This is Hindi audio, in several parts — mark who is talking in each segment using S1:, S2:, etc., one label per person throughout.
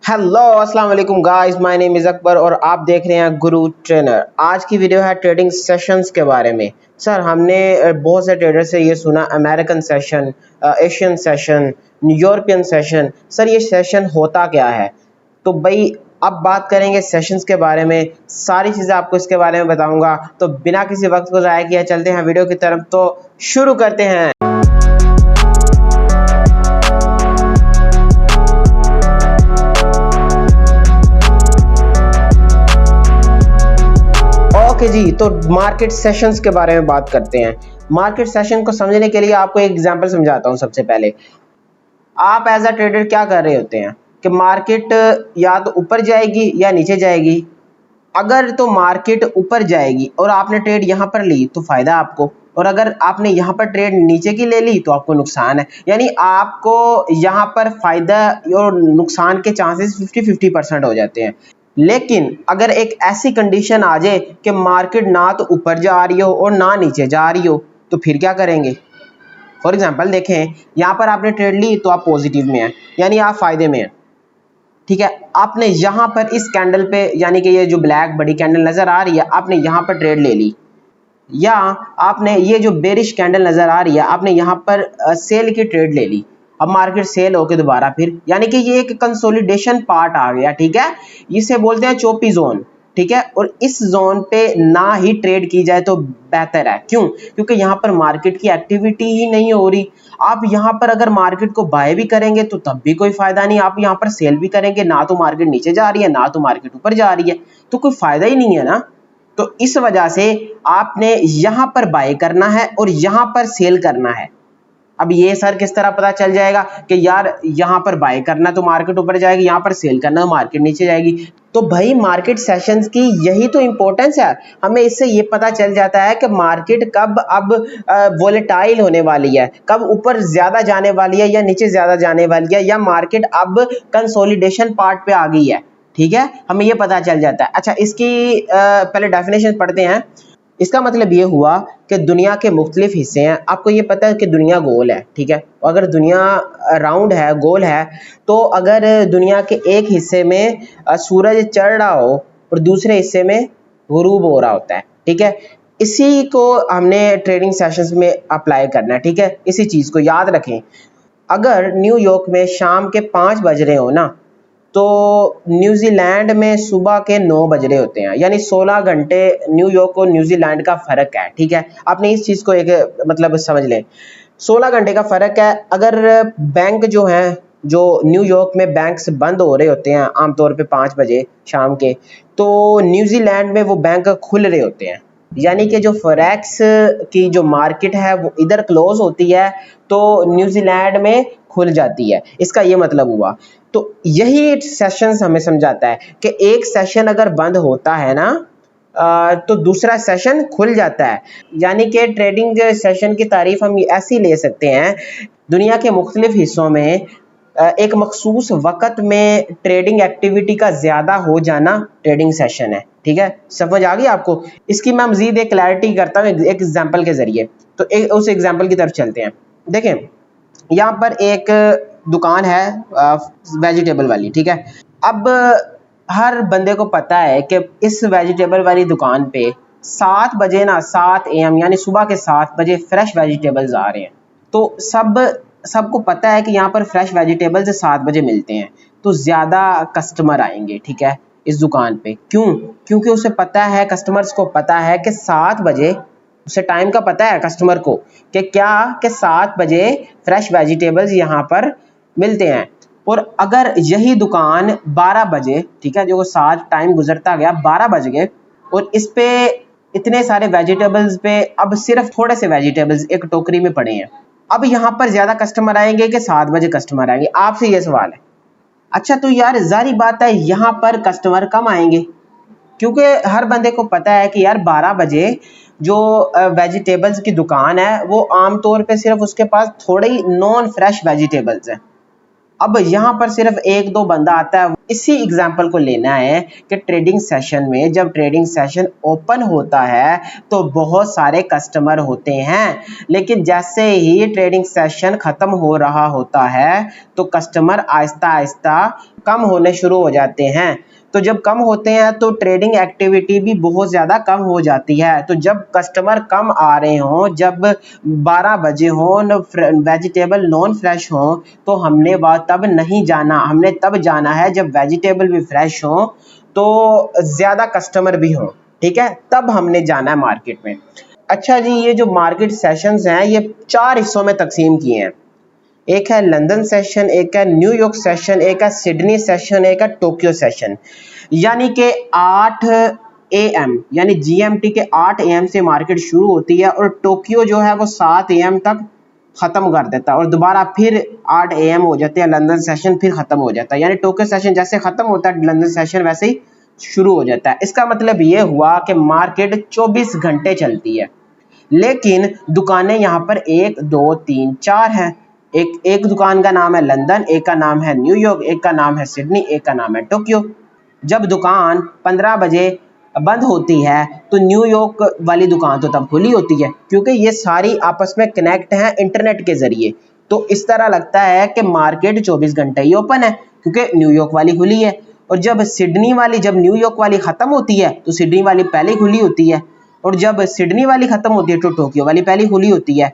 S1: हेलो अस्सलाम वालेकुम guys, my name is Akbar और आप देख रहे हैं गुरु ट्रेनर। आज की वीडियो है ट्रेडिंग सेशंस के बारे में। सर हमने बहुत से ट्रेडर से ये सुना American session, Asian session, European session. Sir ये सेशन होता क्या है? तो भाई अब बात करेंगे सेशंस के बारे में, सारी चीज़ें आपको इसके बारे में बताऊंगा। तो बिना किसी वक्त को ज़ाया किए चलते हैं वीडियो की तरफ, तो शुरू करते हैं। ओके जी, तो मार्केट सेशंस के बारे में बात करते हैं। मार्केट सेशन को समझने के लिए आपको एक एग्जांपल समझाता हूं। सबसे पहले आप एज अ ट्रेडर क्या कर रहे होते हैं कि मार्केट या तो ऊपर जाएगी या नीचे जाएगी। अगर तो मार्केट ऊपर जाएगी और आपने ट्रेड यहाँ पर ली तो फायदा आपको, और अगर आपने यहाँ पर ट्रेड नीचे की ले ली तो आपको नुकसान है। यानी आपको यहाँ पर फायदा और नुकसान के चांसेस 50-50% हो जाते हैं। लेकिन अगर एक ऐसी कंडीशन आ जाए कि मार्केट ना तो ऊपर जा रही हो और ना नीचे जा रही हो, तो फिर क्या करेंगे? फॉर एग्जांपल देखें, यहाँ पर आपने ट्रेड ली तो आप पॉजिटिव में हैं, यानी आप फायदे में हैं। ठीक है, आपने यहाँ पर इस कैंडल पे, यानी कि ये जो ब्लैक बड़ी कैंडल नजर आ रही है, आपने यहाँ पर ट्रेड ले ली, या आपने ये जो बेरिश कैंडल नजर आ रही है, आपने यहाँ पर सेल की ट्रेड ले ली। अब मार्केट सेल होके दोबारा फिर, यानी कि ये एक कंसोलिडेशन पार्ट आ गया। ठीक है, इसे बोलते हैं चोपी जोन। ठीक है, और इस जोन पे ना ही ट्रेड की जाए तो बेहतर है। क्यों? क्योंकि यहाँ पर मार्केट की एक्टिविटी ही नहीं हो रही। आप यहाँ पर अगर मार्केट को बाय भी करेंगे तो तब भी कोई फायदा नहीं। आप यहाँ पर सेल भी करेंगे, ना तो मार्केट नीचे जा रही है ना तो मार्केट ऊपर जा रही है, तो कोई फायदा ही नहीं है ना। तो इस वजह से आपने यहां पर बाय करना है और यहां पर सेल करना है। अब ये सर किस तरह पता चल जाएगा कि यार यहां पर बाय करना तो मार्केट ऊपर जाएगी, यहां पर सेल करना तो मार्केट नीचे जाएगी? तो भाई मार्केट सेशंस की यही तो इंपॉर्टेंस है। हमें इससे ये पता चल जाता है कि मार्केट कब अब वोलेटाइल होने वाली है, कब ऊपर ज्यादा जाने वाली है या नीचे ज्यादा जाने वाली है, या मार्केट अब कंसोलिडेशन पार्ट पे आ गई है। ठीक है, हमें ये पता चल जाता है। अच्छा, इसकी पहले डेफिनेशन पढ़ते हैं। इसका मतलब ये हुआ कि दुनिया के मुख्तलिफ हिस्से हैं। आपको ये पता है कि दुनिया गोल है। ठीक है, अगर दुनिया राउंड है, गोल है, तो अगर दुनिया के एक हिस्से में सूरज चढ़ रहा हो और दूसरे हिस्से में गुरूब हो रहा होता है। ठीक है, इसी को हमने ट्रेडिंग सेशंस में अप्लाई करना है। ठीक है, इसी चीज़ को याद रखें। अगर न्यूयॉर्क में शाम के 5 बज रहे हो ना, तो न्यूजीलैंड में सुबह के 9 बज रहे होते हैं, यानी 16 घंटे न्यूयॉर्क और न्यूजीलैंड का फर्क है। ठीक है, आपने इस चीज़ को एक मतलब समझ लें, 16 घंटे का फर्क है। अगर बैंक जो है, जो न्यूयॉर्क में बैंक्स बंद हो रहे होते हैं आमतौर पे 5 बजे शाम के, तो न्यूजीलैंड में वो बैंक खुल रहे होते हैं। यानी कि जो फॉरेक्स की जो मार्केट है वो इधर क्लोज होती है तो न्यूजीलैंड में खुल जाती है। इसका ये मतलब हुआ। तो यही सेशन हमें समझाता है कि एक सेशन अगर बंद होता है ना, तो दूसरा सेशन खुल जाता है। यानी कि ट्रेडिंग सेशन की तारीफ हम ऐसी ले सकते हैं, दुनिया के मुख्तलिफ हिस्सों में एक मखसूस वक़्त में ट्रेडिंग एक्टिविटी का ज़्यादा हो जाना ट्रेडिंग सेशन है। ठीक है, समझ आ गई आपको? इसकी मैं मज़ीद एक क्लैरिटी करता हूँ एक एग्जांपल के ज़रिए। तो उस एग्जांपल की तरफ चलते हैं। देखें, यहाँ पर एक दुकान है वेजिटेबल वाली। ठीक है, अब हर बंदे को पता है कि इस वेजिटेबल वाली दुकान पे 7 बजे ना, 7 AM यानी सुबह के 7 बजे फ्रेश वेजिटेबल्स आ रहे हैं। तो सबको पता है कि यहाँ पर फ्रेश वेजिटेबल्स 7 बजे मिलते हैं, तो ज़्यादा कस्टमर आएंगे। ठीक है, इस दुकान पे क्यों? क्योंकि उसे पता है, कस्टमर्स को पता है कि 7 बजे, उसे टाइम का पता है कस्टमर को कि क्या कि 7 बजे फ्रेश वेजिटेबल्स यहाँ पर मिलते हैं। और अगर यही दुकान 12 बजे, ठीक है, जो 7 टाइम गुजरता गया, 12 बज गए और इस पे इतने सारे वेजिटेबल्स पे अब सिर्फ थोड़े से वेजिटेबल्स एक टोकरी में पड़े हैं, अब यहाँ पर ज्यादा कस्टमर आएंगे कि 7 बजे कस्टमर आएंगे? आपसे ये सवाल है। अच्छा, तो यार जारी बात है यहाँ पर कस्टमर कम आएंगे, क्योंकि हर बंदे को पता है कि यार 12 बजे जो वेजिटेबल्स की दुकान है वो आमतौर पे सिर्फ उसके पास थोड़े ही नॉन फ्रेश वेजिटेबल्स हैं। अब यहाँ पर सिर्फ एक दो बंदा आता है। इसी एग्जांपल को लेना है कि ट्रेडिंग सेशन में जब ट्रेडिंग सेशन ओपन होता है तो बहुत सारे कस्टमर होते हैं, लेकिन जैसे ही ट्रेडिंग सेशन खत्म हो रहा होता है तो कस्टमर आहिस्ता आहिस्ता कम होने शुरू हो जाते हैं। तो जब कम होते हैं तो ट्रेडिंग एक्टिविटी भी बहुत ज़्यादा कम हो जाती है। तो जब कस्टमर कम आ रहे हों, जब 12 बजे हों, वेजिटेबल नॉन फ्रेश हों, तो हमने वह तब नहीं जाना, हमने तब जाना है जब वेजिटेबल भी फ्रेश हों, तो ज़्यादा कस्टमर भी हों, ठीक है, तब हमने जाना है मार्केट में। अच्छा जी, ये जो मार्केट सेशंस हैं ये 4 हिस्सों में तकसीम किए हैं। एक है लंदन सेशन, एक है न्यूयॉर्क सेशन, एक है सिडनी सेशन, एक है टोक्यो सेशन। यानी कि 8 AM यानी GMT के 8 AM से मार्केट शुरू होती है और टोक्यो जो है वो 7 AM तक ख़त्म कर देता है और दोबारा फिर 8 AM हो जाते हैं, लंदन सेशन फिर ख़त्म हो जाता है। यानी टोक्यो सेशन जैसे ख़त्म होता है लंदन सेशन वैसे ही शुरू हो जाता है। इसका मतलब ये हुआ कि मार्केट 24 घंटे चलती है, लेकिन दुकानें यहाँ पर 1 2 3 4 हैं। एक दुकान का नाम है लंदन, एक का नाम है न्यूयॉर्क, एक का नाम है सिडनी, एक का नाम है टोक्यो। जब दुकान 15 बजे बंद होती है तो न्यूयॉर्क वाली दुकान तो तब खुली होती है, क्योंकि ये सारी आपस में कनेक्ट हैं इंटरनेट के ज़रिए। तो इस तरह लगता है कि मार्केट 24 घंटे ही ओपन है, क्योंकि न्यूयॉर्क वाली खुली है। और जब न्यूयॉर्क वाली ख़त्म होती है तो सिडनी वाली पहले खुली होती है, और जब सिडनी वाली ख़त्म होती है तो टोक्यो वाली पहले खुली होती है।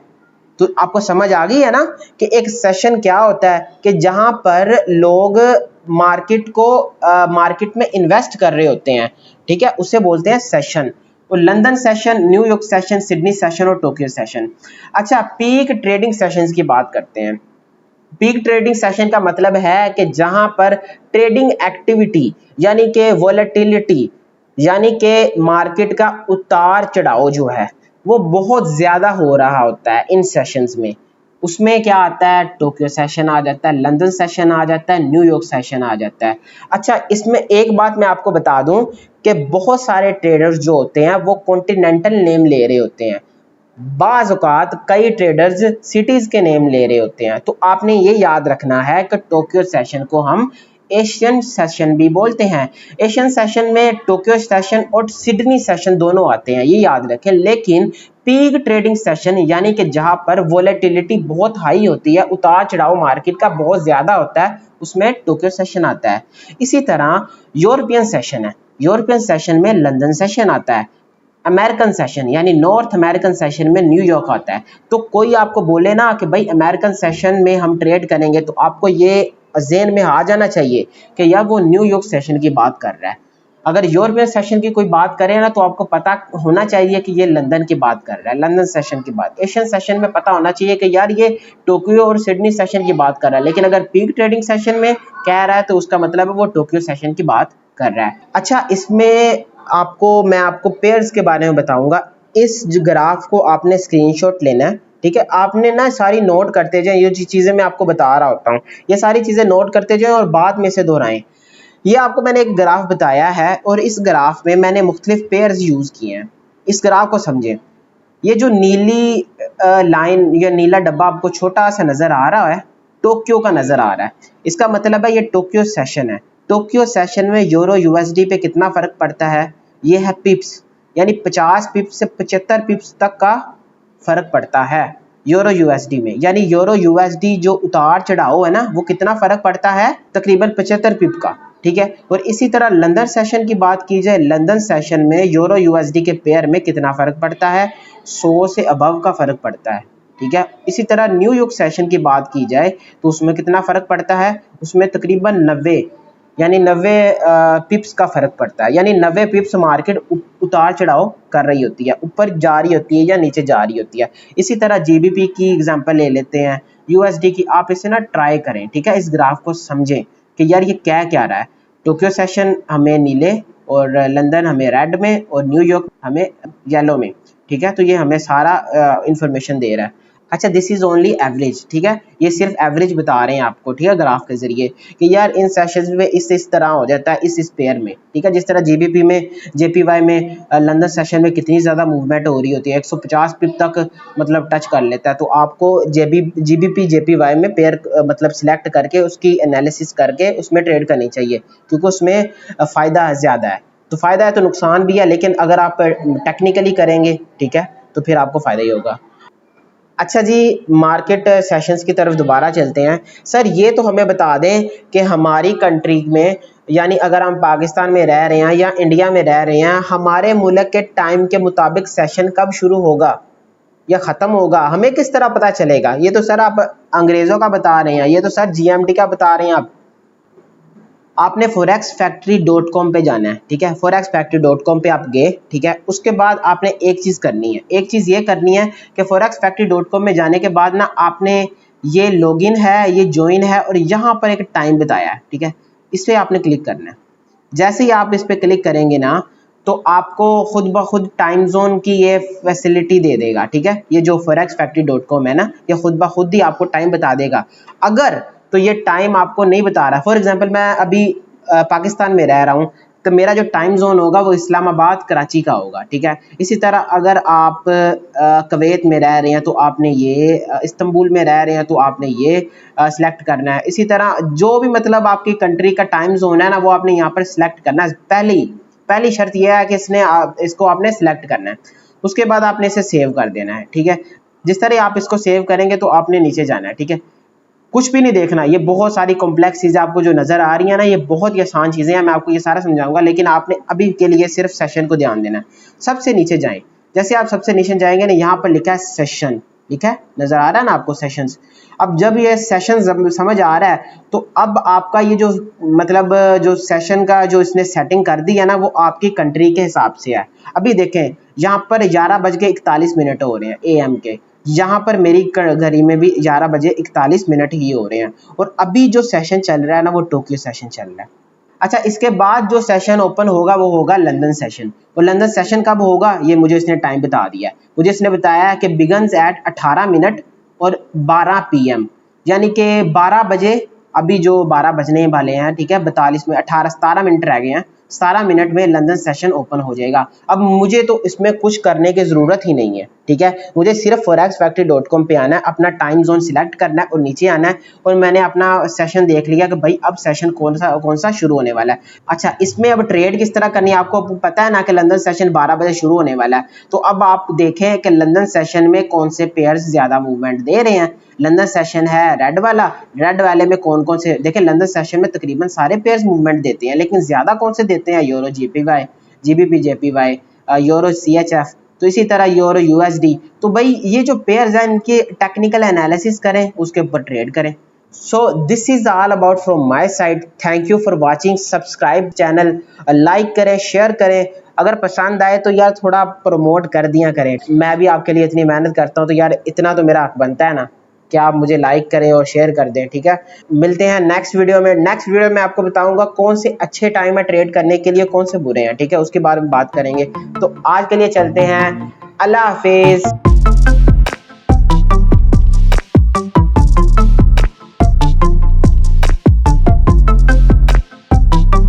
S1: तो आपको समझ आ गई है ना कि एक सेशन क्या होता है, कि जहां पर लोग मार्केट में इन्वेस्ट कर रहे होते हैं, ठीक है, उसे बोलते हैं सेशन। तो London session, New York session, Sydney session और टोक्यो सेशन। अच्छा, पीक ट्रेडिंग सेशंस की बात करते हैं। पीक ट्रेडिंग सेशन का मतलब है कि जहां पर ट्रेडिंग एक्टिविटी यानी कि वोलेटिलिटी यानी कि मार्केट का उतार चढ़ाव जो है वो बहुत ज़्यादा हो रहा होता है इन सेशंस में। उसमें क्या आता है, टोक्यो सेशन आ जाता है, लंदन सेशन आ जाता है, न्यूयॉर्क सेशन आ जाता है। अच्छा, इसमें एक बात मैं आपको बता दूं कि बहुत सारे ट्रेडर्स जो होते हैं वो कॉन्टिनेंटल नेम ले रहे होते हैं, बाज़ औक़ात कई ट्रेडर्स सिटीज़ के नेम ले रहे होते हैं। तो आपने ये याद रखना है कि टोक्यो सेशन को हम एशियन सेशन भी बोलते हैं। एशियन सेशन में टोक्यो सेशन और सिडनी सेशन दोनों आते हैं, ये याद रखें। लेकिन पीक ट्रेडिंग सेशन यानी कि जहां पर वोलेटिलिटी बहुत हाई होती है, उतार चढ़ाव मार्केट का बहुत ज़्यादा होता है, उसमें टोक्यो सेशन आता है। इसी तरह यूरोपियन सेशन है, यूरोपियन सेशन में लंदन सेशन आता है। अमेरिकन सेशन यानी नॉर्थ अमेरिकन सेशन में न्यूयॉर्क आता है। तो कोई आपको बोले ना कि भाई अमेरिकन सेशन में हम ट्रेड करेंगे, तो आपको ये ज़हन में आ जाना चाहिए कि यार वो न्यूयॉर्क सेशन की बात कर रहा है। अगर यूरोपियन सेशन की कोई बात करे ना, तो आपको पता होना चाहिए कि ये लंदन की बात कर रहा है, लंदन सेशन की बात। एशियन सेशन में पता होना चाहिए कि यार ये टोक्यो और सिडनी सेशन की बात कर रहा है। लेकिन अगर पीक ट्रेडिंग सेशन में कह रहा है तो उसका मतलब है वो टोक्यो सेशन की बात कर रहा है। अच्छा, इसमें मैं आपको पेयर्स के बारे में बताऊंगा। इस ग्राफ को आपने स्क्रीनशॉट लेना है, ठीक है, आपने ना सारी नोट करते जाएं। ये चीज़ें मैं आपको बता रहा होता हूँ, ये सारी चीज़ें नोट करते जाएं और बाद में से दोहराएं। ये आपको मैंने एक ग्राफ बताया है और इस ग्राफ में मैंने मुख्तलिफ पेयर्स यूज़ किए हैं। इस ग्राफ को समझें। ये जो नीली लाइन या नीला डब्बा आपको छोटा सा नज़र आ रहा है, टोक्यो का नज़र आ रहा है, इसका मतलब है ये टोक्यो सेशन है। टोक्यो सेशन में यूरो यूएसडी पे कितना फ़र्क पड़ता है, ये है पिप्स, यानी 50 पिप्स से 75 पिप्स तक का फ़र्क पड़ता है यूरो यूएसडी में। यानी यूरो यूएसडी जो उतार चढ़ाव है ना, वो कितना फ़र्क पड़ता है, तकरीबन 75 पिप का, ठीक है। और इसी तरह लंदन सेशन की बात की जाए, लंदन सेशन में यूरो यूएसडी के पेयर में कितना फ़र्क पड़ता है, 100 से अबव का फ़र्क पड़ता है, ठीक है। इसी तरह न्यूयॉर्क सेशन की बात की जाए तो उसमें कितना फ़र्क पड़ता है, उसमें तकरीबन 90 यानी 90 पिप्स का फ़र्क पड़ता है। यानी 90 पिप्स मार्केट उतार चढ़ाव कर रही होती है, ऊपर जा रही होती है या नीचे जा रही होती है। इसी तरह जीबीपी की एग्जांपल ले लेते हैं, यूएसडी की। आप इसे ना ट्राई करें, ठीक है, इस ग्राफ को समझें कि यार ये क्या रहा है। टोक्यो सेशन हमें नीले और लंदन हमें रेड में और न्यूयॉर्क हमें येलो में, ठीक है। तो ये हमें सारा इंफॉर्मेशन दे रहा है। अच्छा, दिस इज़ ओनली एवरेज, ठीक है, ये सिर्फ एवरेज बता रहे हैं आपको, ठीक है, ग्राफ के जरिए कि यार इन सेशंस में इस तरह हो जाता है, इस पेयर में, ठीक है। जिस तरह जीबीपी में, जेपीवाई में, लंदन सेशन में कितनी ज़्यादा मूवमेंट हो रही होती है, 150 पिप तक मतलब टच कर लेता है। तो आपको जीबीपी जेपीवाई में पेयर मतलब सिलेक्ट करके उसकी एनालिसिस करके उसमें ट्रेड करनी चाहिए, क्योंकि उसमें फ़ायदा ज़्यादा है। तो फ़ायदा है तो नुकसान भी है, लेकिन अगर आप टेक्निकली करेंगे, ठीक है, तो फिर आपको फ़ायदा ही होगा। अच्छा जी, मार्केट सेशंस की तरफ दोबारा चलते हैं। सर ये तो हमें बता दें कि हमारी कंट्री में, यानी अगर हम पाकिस्तान में रह रहे हैं या इंडिया में रह रहे हैं, हमारे मुल्क के टाइम के मुताबिक सेशन कब शुरू होगा या ख़त्म होगा, हमें किस तरह पता चलेगा? ये तो सर आप अंग्रेज़ों का बता रहे हैं, ये तो सर जीएमटी का बता रहे हैं आप। आपने forexfactory.com पे जाना है, ठीक है। forexfactory.com पे आप गए, ठीक है। उसके बाद आपने एक चीज़ करनी है, एक चीज़ ये करनी है कि forexfactory.com में जाने के बाद ना आपने ये लॉगिन है, ये ज्वाइन है और यहाँ पर एक टाइम बताया है, ठीक है। इस पर आपने क्लिक करना है। जैसे ही आप इस पर क्लिक करेंगे ना तो आपको खुद ब खुद टाइम जोन की ये फैसिलिटी दे देगा, ठीक है। ये जो forexfactory.com है ना, ये खुद ब खुद ही आपको टाइम बता देगा। अगर तो ये टाइम आपको नहीं बता रहा, फॉर एग्जांपल मैं अभी पाकिस्तान में रह रहा हूँ, तो मेरा जो टाइम जोन होगा वो इस्लामाबाद कराची का होगा, ठीक है। इसी तरह अगर आप कुवैत में रह रहे हैं तो आपने ये, इस्तांबुल में रह रहे हैं तो आपने ये सिलेक्ट करना है। इसी तरह जो भी मतलब आपकी कंट्री का टाइम जोन है ना, वो आपने यहाँ पर सिलेक्ट करना है। पहली शर्त यह है कि इसको आपने सिलेक्ट करना है। उसके बाद आपने इसे सेव कर देना है, ठीक है। जिस तरह आप इसको सेव करेंगे तो आपने नीचे जाना है, ठीक है। कुछ भी नहीं देखना, ये बहुत सारी कॉम्प्लेक्स चीज़ें आपको जो नज़र आ रही है ना, ये बहुत ही आसान चीज़ें हैं, मैं आपको ये सारा समझाऊंगा, लेकिन आपने अभी के लिए सिर्फ सेशन को ध्यान देना है। सबसे नीचे जाएं, जैसे आप सबसे नीचे जाएंगे ना, यहाँ पर लिखा है सेशन, लिखा है, नज़र आ रहा है ना आपको सेशंस। अब जब ये सेशन समझ आ रहा है तो अब आपका ये जो मतलब जो सेशन का जो इसने सेटिंग कर दी है ना, वो आपकी कंट्री के हिसाब से है। अभी देखें यहाँ पर 11:41 हो रहे हैं AM के, यहाँ पर मेरी घड़ी में भी 11:41 ही हो रहे हैं। और अभी जो सेशन चल रहा है ना, वो टोक्यो सेशन चल रहा है। अच्छा, इसके बाद जो सेशन ओपन होगा वो होगा लंदन सेशन। और लंदन सेशन कब होगा ये मुझे इसने टाइम बता दिया है। मुझे इसने बताया है कि बिगन्स एट 18 और 12 PM, यानी कि 12 बजे, अभी जो 12 बजने वाले हैं, ठीक है, 42 में 17 मिनट रह गए हैं, 17 मिनट में लंदन सेशन ओपन हो जाएगा। अब मुझे तो इसमें कुछ करने की ज़रूरत ही नहीं है, ठीक है। मुझे सिर्फ forexfactory.com पे आना है, अपना टाइम जोन सिलेक्ट करना है और नीचे आना है, और मैंने अपना सेशन देख लिया कि भाई अब सेशन कौन सा शुरू होने वाला है। अच्छा, इसमें अब ट्रेड किस तरह करनी है आपको पता है ना, कि लंदन सेशन 12 बजे शुरू होने वाला है। तो अब आप देखें कि लंदन सेशन में कौन से पेयर्स ज़्यादा मूवमेंट दे रहे हैं। लंदन सेशन है रेड वाले में कौन कौन से, देखें लंदन सेशन में तकरीबन सारे पेयर्स मूवमेंट देते हैं, लेकिन ज़्यादा कौन से देते हैं, euro JPY, GBP JPY, euro CHF, तो इसी तरह यूरो USD। तो भाई ये जो पेयर्स हैं इनके टेक्निकल एनालिसिस करें, उसके ऊपर ट्रेड करें। So this is all about from my side. Thank you for watching. Subscribe channel, like करें, शेयर करें। अगर पसंद आए तो यार थोड़ा प्रमोट कर दिया करें, मैं भी आपके लिए इतनी मेहनत करता हूँ तो यार इतना तो मेरा हक बनता है ना कि आप मुझे लाइक करें और शेयर कर दें, ठीक है। मिलते हैं नेक्स्ट वीडियो में। नेक्स्ट वीडियो में आपको बताऊंगा कौन से अच्छे टाइम है ट्रेड करने के लिए, कौन से बुरे हैं, ठीक है, उसके बारे में बात करेंगे। तो आज के लिए चलते हैं, अल्लाह हाफिज़।